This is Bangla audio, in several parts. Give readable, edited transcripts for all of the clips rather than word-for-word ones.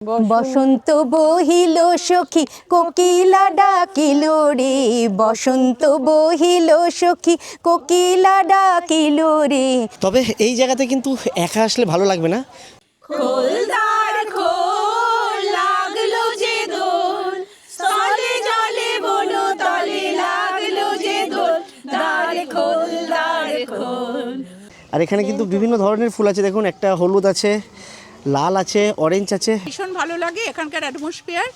বসন্ত বহিল সখী কোকিলা ডাকিল রে, বসন্ত বহিল সখী কোকিলা ডাকিল রে। তবে এই জায়গাতে কিন্তু একা আসলে ভালো লাগবে না। খোলদার খোল লাগলো যে দোল, স্থলে জলে বন তলে লাগলো যে দোল, দ্বার খোল দ্বার খোল। আর এখানে কিন্তু বিভিন্ন ধরনের ফুল আছে, দেখুন একটা হলুদ আছে, লাল আছে, অরেঞ্জ আছে। ভীষণ ভালো লাগে এখানকার অ্যাটমসফিয়ার।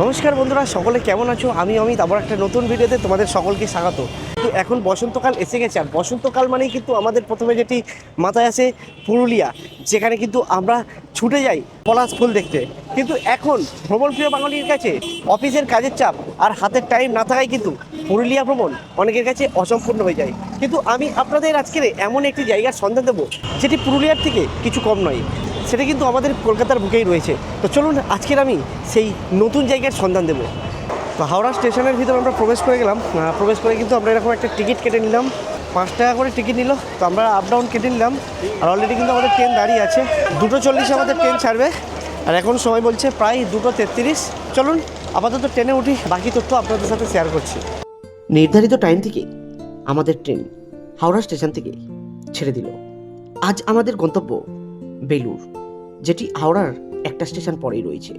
নমস্কার বন্ধুরা, সকলে কেমন আছো? আমি অমিত, আবার একটা নতুন ভিডিওতে তোমাদের সকলকে স্বাগত। তো এখন বসন্তকাল এসে গেছে, আর বসন্তকাল মানেই কিন্তু আমাদের প্রথমে যেটি মাথায় আসে পুরুলিয়া, যেখানে কিন্তু আমরা ছুটে যাই পলাশ ফুল দেখতে। কিন্তু এখন ভ্রমণপ্রিয় বাঙালির কাছে অফিসের কাজের চাপ আর হাতের টাইম না থাকায় কিন্তু পুরুলিয়া ভ্রমণ অনেকের কাছে অসম্পূর্ণ হয়ে যায়। কিন্তু আমি আপনাদের আজকের এমন একটি জায়গার সন্ধান দেবো যেটি পুরুলিয়ার থেকে কিছু কম নয়, সেটা কিন্তু আমাদের কলকাতার বুকেই রয়েছে। তো চলুন আজকের আমি সেই নতুন জায়গার সন্ধান দেবো। তো হাওড়া স্টেশনের ভিতরে আমরা প্রবেশ করে গেলাম। প্রবেশ করে কিন্তু আমরা এরকম একটা টিকিট কেটে নিলাম, 5 টাকা করে টিকিট নিল। তো আমরা আপ ডাউন কেটে নিলাম, আর অলরেডি কিন্তু আমাদের ট্রেন দাঁড়িয়ে আছে। 2:40 আমাদের ট্রেন ছাড়বে, আর এখন সময় বলছে প্রায় 2:33। চলুন আপাতত ট্রেনে উঠি, বাকি তথ্য আপনাদের সাথে শেয়ার করছি। নির্ধারিত টাইম থেকে আমাদের ট্রেন হাওড়া স্টেশন থেকে ছেড়ে দিল। আজ আমাদের গন্তব্য বেলুর, যেটি হাওড়ার একটা স্টেশন পরেই রয়েছে।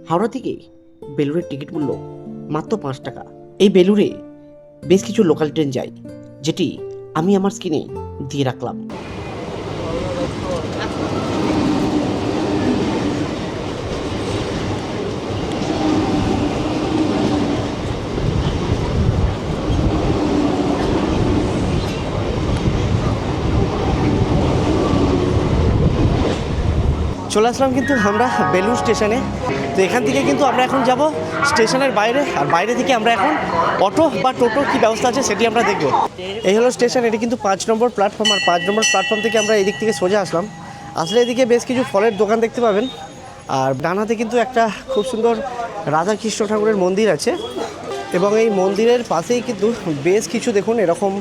হাওড়া থেকে বেলুরের টিকিট মূল্য মাত্র 5 টাকা। এই বেলুরে বেশ কিছু লোকাল ট্রেন যায়, যেটি আমি আমার স্ক্রিনে দিয়ে রাখলাম। চলে আসলাম কিন্তু আমরা বেলুর স্টেশনে। তো এখান থেকে কিন্তু আমরা এখন যাব স্টেশনের বাইরে, আর বাইরে থেকে আমরা এখন অটো বা টোটো কী ব্যবস্থা আছে সেটি আমরা দেখব। এই হলো স্টেশন, এটি কিন্তু 5 নম্বর প্ল্যাটফর্ম। আর 5 নম্বর প্ল্যাটফর্ম থেকে আমরা এদিক থেকে সোজা আসলাম। আসলে এদিকে বেশ কিছু ফলের দোকান দেখতে পাবেন, আর ডান হাতে কিন্তু একটা খুব সুন্দর রাধা কৃষ্ণ ঠাকুরের মন্দির আছে, এবং এই মন্দিরের পাশেই কিন্তু বেশ কিছু দেখুন এরকম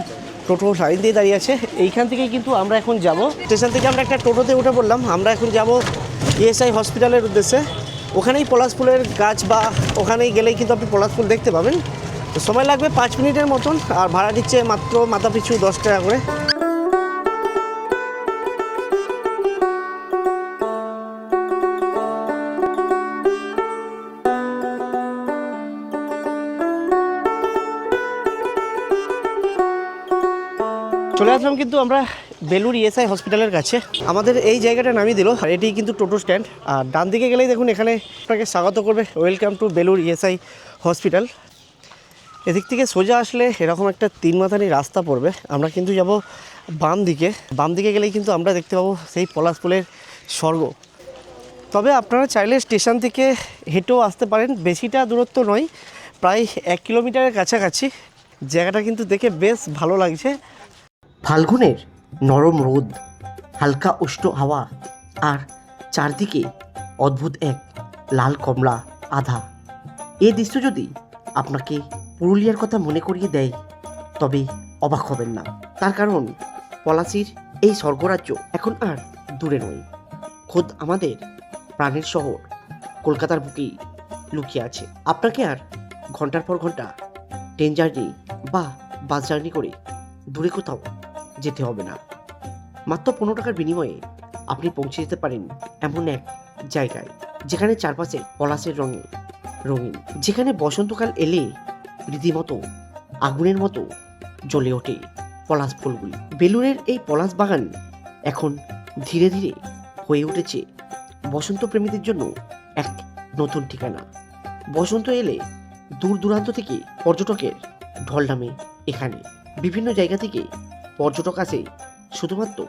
টোটো লাইন দিয়ে দাঁড়িয়ে আছে। এইখান থেকেই কিন্তু আমরা এখন যাব স্টেশন থেকে। আমরা একটা টোটোতে উঠে পড়লাম, আমরা এখন যাব ইএসআই হসপিটালের উদ্দেশ্যে। ওখানেই পলাশ ফুলের গাছ, বা ওখানেই গেলেই কিন্তু আপনি পলাশ ফুল দেখতে পাবেন। তো সময় লাগবে 5 মিনিটের মতন, আর ভাড়া দিচ্ছে মাত্র মাথা পিছু 10 টাকা করে। চলে আসলাম কিন্তু আমরা বেলুর ইএসআই হসপিটালের কাছে। আমাদের এই জায়গাটা নামিয়ে দিল, আর এটি কিন্তু টোটো স্ট্যান্ড। আর ডান দিকে গেলেই দেখুন এখানে আপনাকে স্বাগত করবে, welcome to Belur ESI hospital. এদিক থেকে সোজা আসলে এরকম একটা 3 মাথানি রাস্তা পড়বে। আমরা কিন্তু যাব বাম দিকে। বাম দিকে গেলেই কিন্তু আমরা দেখতে পাবো সেই পলাশ ফুলের স্বর্গ। তবে আপনারা চাইলে স্টেশন থেকে হেঁটেও আসতে পারেন, বেশিটা দূরত্ব নয়, প্রায় 1 কিলোমিটারের কাছাকাছি। জায়গাটা কিন্তু দেখে বেশ ভালো লাগছে। ফাল্গুনের নরম রোদ, হালকা উষ্ণ হাওয়া, আর চারদিকে অদ্ভুত এক লাল কমলা আধা। এই দৃশ্য যদি আপনাকে পুরুলিয়ার কথা মনে করিয়ে দেয় তবে অবাক হবেন না। তার কারণ পলাশীর এই স্বর্গরাজ্য এখন আর দূরে নয়, খোদ আমাদের প্রাণের শহর কলকাতার বুকেই লুকিয়ে আছে। আপনাকে আর ঘন্টার পর ঘন্টা ট্রেন জার্নি বা বাস জার্নি করে দূরে কোথাও যেতে হবে না। মাত্র 15 টাকার বিনিময়ে আপনি পৌঁছে যেতে পারেন এমন এক জায়গায়, যেখানে চারপাশে পলাশের রঙে রঙিন, যেখানে বসন্তকাল এলে রীতিমতো আগুনের মতো জ্বলে ওঠে পলাশ ফুলগুলি। বেলুরের এই পলাশ বাগান এখন ধীরে ধীরে হয়ে উঠেছে বসন্ত প্রেমীদের জন্য এক নতুন ঠিকানা। বসন্ত এলে দূর দূরান্ত থেকে পর্যটকের ঢল নামে এখানে। বিভিন্ন জায়গা থেকে পর্যটক আসে শুধুমাত্র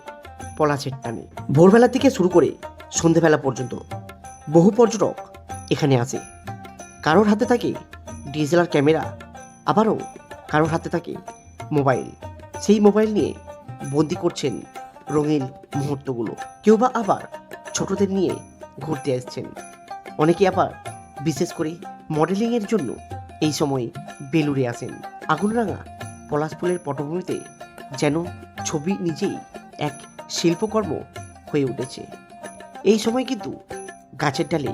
পলাশের টানে। ভোরবেলা থেকে শুরু করে সন্ধেবেলা পর্যন্ত বহু পর্যটক এখানে আসে। কারোর হাতে থাকে ডিএসএলআর ক্যামেরা, আবারও কারোর হাতে থাকে মোবাইল। সেই মোবাইল নিয়ে বন্দি করছেন রঙিন মুহূর্তগুলো। কেউ বা আবার ছোটদের নিয়ে ঘুরতে আসছেন, অনেকে আবার বিশেষ করে মডেলিংয়ের জন্য এই সময় বেলুরে আসেন। আগুনরাঙা পলাশ ফুলের পটভূমিতে যেন ছবি নিজেই এক শিল্পকর্ম হয়ে উঠেছে। এই সময় কিন্তু গাছের ডালে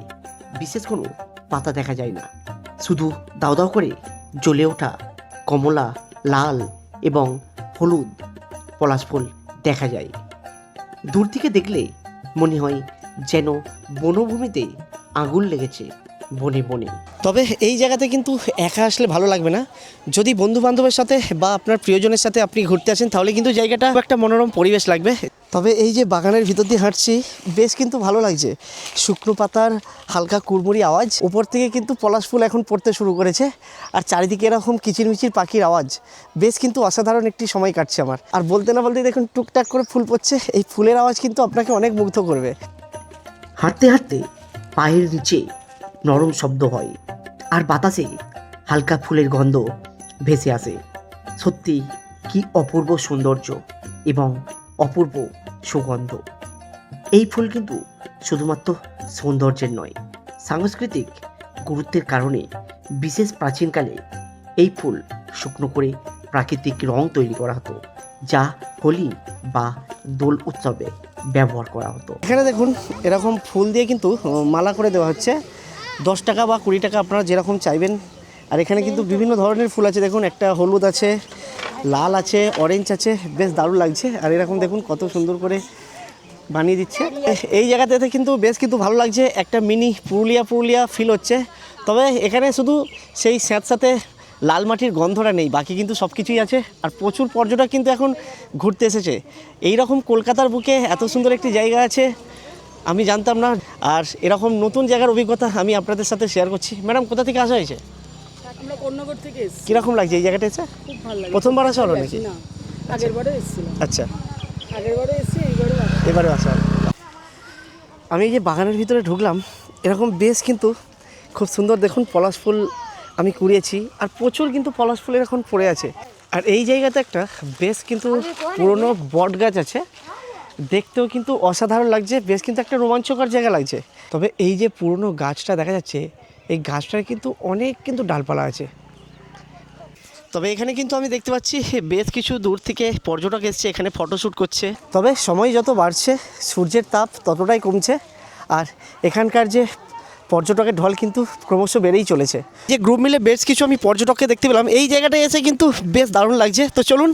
বিশেষ কোনো পাতা দেখা যায় না, শুধু দাও দাও করে জ্বলে ওঠা কমলা, লাল এবং হলুদ পলাশ ফুল দেখা যায়। দূর থেকে দেখলে মনে হয় যেন বনভূমিতে আগুন লেগেছে বনে বনে। তবে এই জায়গাতে কিন্তু একা আসলে ভালো লাগবে না, যদি বন্ধু বান্ধবের সাথে বা আপনার প্রিয়জনের সাথে আপনি ঘুরতে আসেন তাহলে কিন্তু জায়গাটা একটা মনোরম পরিবেশ লাগবে। তবে এই যে বাগানের ভিতর দিয়ে হাঁটছি বেশ কিন্তু ভালো লাগছে, শুকনো পাতার হালকা কুড়মুড়ি আওয়াজ, উপর থেকে কিন্তু পলাশ ফুল এখন পড়তে শুরু করেছে আর চারিদিকে এরকম কিচিরমিচির পাখির আওয়াজ, বেশ কিন্তু অসাধারণ একটি সময় কাটছে আমার। আর বলতে না বলতে দেখুন টুকটাক করে ফুল পড়ছে, এই ফুলের আওয়াজ কিন্তু আপনাকে অনেক মুগ্ধ করবে। হাঁটতে হাঁটতে পায়ের নিচে নরম শব্দ হয় আর বাতাসে হালকা ফুলের গন্ধ ভেসে আসে। সত্যি কি অপূর্ব সৌন্দর্য এবং অপূর্ব সুগন্ধ। এই ফুল কিন্তু শুধুমাত্র সৌন্দর্যের নয়, সাংস্কৃতিক গুরুত্বের কারণে বিশেষ প্রাচীনকালে এই ফুল শুকনো করে প্রাকৃতিক রং তৈরি করা হতো, যা হোলি বা দোল উৎসবে ব্যবহার করা হতো। এখানে দেখুন এরকম ফুল দিয়ে কিন্তু মালা করে দেওয়া হচ্ছে, 10 টাকা বা 20 টাকা আপনারা যেরকম চাইবেন। আর এখানে কিন্তু বিভিন্ন ধরনের ফুল আছে, দেখুন একটা হলুদ আছে, লাল আছে, অরেঞ্জ আছে, বেশ দারুণ লাগছে। আর এরকম দেখুন কত সুন্দর করে বানিয়ে দিচ্ছে। এই জায়গাটাতে কিন্তু বেশ কিন্তু ভালো লাগছে, একটা মিনি পুরুলিয়া ফিল হচ্ছে। তবে এখানে শুধু সেই স্যাঁতস্যাঁতে লাল মাটির গন্ধটা নেই, বাকি কিন্তু সব কিছুই আছে। আর প্রচুর পর্যটক কিন্তু এখন ঘুরতে এসেছে। এই রকম কলকাতার বুকে এত সুন্দর একটি জায়গা আছে আমি জানতাম না, আর এরকম নতুন জায়গার অভিজ্ঞতা আমি আপনাদের সাথে শেয়ার করছি। ম্যাডাম কোথা থেকে আসা হয়েছে? আমরা কোন্নগর থেকে এসেছি। কীরকম লাগছে এই জায়গাটা এসে? খুব ভালো লাগে। প্রথমবার আসা হলো নাকি? না, আগেরবারও এসেছিলাম। আচ্ছা, আগেরবারও এসেছি, এইবারও আসছি। এবারে আসা হলো। আমি এই যে বাগানের ভিতরে ঢুকলাম, এরকম বেশ কিন্তু খুব সুন্দর দেখুন পলাশ ফুল আমি কুড়িয়েছি, আর প্রচুর কিন্তু পলাশ ফুলের এখন পড়ে আছে। আর এই জায়গাতে একটা বেশ কিন্তু পুরনো বট গাছ আছে, দেখতেও কিন্তু অসাধারণ লাগছে, বেশ কিন্তু একটা রোমাঞ্চকর জায়গা লাগছে। তবে এই যে পুরনো গাছটা দেখা যাচ্ছে, এই গাছটার কিন্তু অনেক কিন্তু ডালপালা আছে। তবে এখানে কিন্তু আমি দেখতে পাচ্ছি বেশ কিছু দূর থেকে পর্যটক এসছে, এখানে ফটোশ্যুট করছে। তবে সময় যত বাড়ছে সূর্যের তাপ ততটাই কমছে, আর এখানকার যে পর্যটকের ঢল কিন্তু ক্রমশ বেড়েই চলেছে। যে গ্রুপ মিলে বেশ কিছু আমি পর্যটককে দেখতে পেলাম, এই জায়গাটায় এসে কিন্তু বেশ দারুণ লাগছে। তো চলুন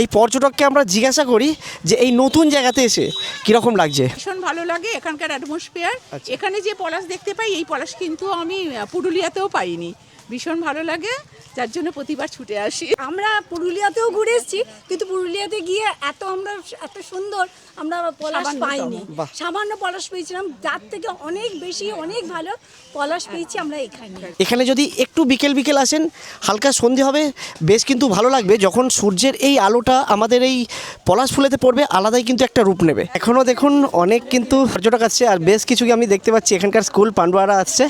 এই পর্যটককে আমরা জিজ্ঞাসা করি যে এই নতুন জায়গাতে এসে কীরকম লাগছে। ভীষণ ভালো লাগে এখানকার অ্যাটমসফিয়ার। এখানে যে পলাশ দেখতে পাই এই পলাশ কিন্তু আমি পুরুলিয়াতেও পাইনি। ভীষণ ভালো লাগে, যার জন্য প্রতিবার ছুটে আসি। আমরা পুরুলিয়াতেও ঘুরে এসেছি, কিন্তু পুরুলিয়াতে গিয়ে এত সুন্দর আমরা পলাশ পাইনি। সামান্য পলাশ পেয়েছিলাম, যার থেকে অনেক বেশি অনেক ভালো পলাশ পেয়েছি আমরা এখানে। এখানে যদি একটু বিকেল আসেন, হালকা সন্ধে হবে, বেশ কিন্তু ভালো লাগবে। যখন সূর্যের এই আলোটা আমাদের এই পলাশ ফুলেতে পড়বে, আলাদাই কিন্তু একটা রূপ নেবে। এখনও দেখুন অনেক কিন্তু পর্যটক আসছে, আর বেশ কিছু আমি দেখতে পাচ্ছি এখানকার স্কুল পান্ডুয়ারা আসছে,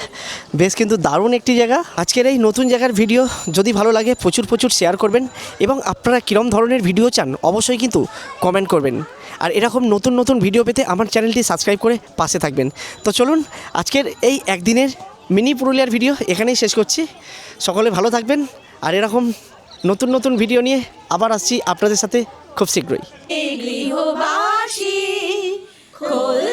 বেশ কিন্তু দারুণ একটি জায়গা। আজকের এই নতুন জায়গার ভিডিও যদি ভালো লাগে প্রচুর শেয়ার করবেন, এবং আপনারা কীরকম ধরনের ভিডিও চান অবশ্যই কিন্তু কমেন্ট করবেন। আর এরকম নতুন ভিডিও পেতে আমার চ্যানেলটি সাবস্ক্রাইব করে পাশে থাকবেন। তো চলুন আজকের এই একদিনের মিনি পুরুলিয়ার ভিডিও এখানেই শেষ করছি। সকলে ভালো থাকবেন, আর এরকম নতুন ভিডিও নিয়ে আবার আসছি আপনাদের সাথে খুব শীঘ্রই। গৃহবাসী খোল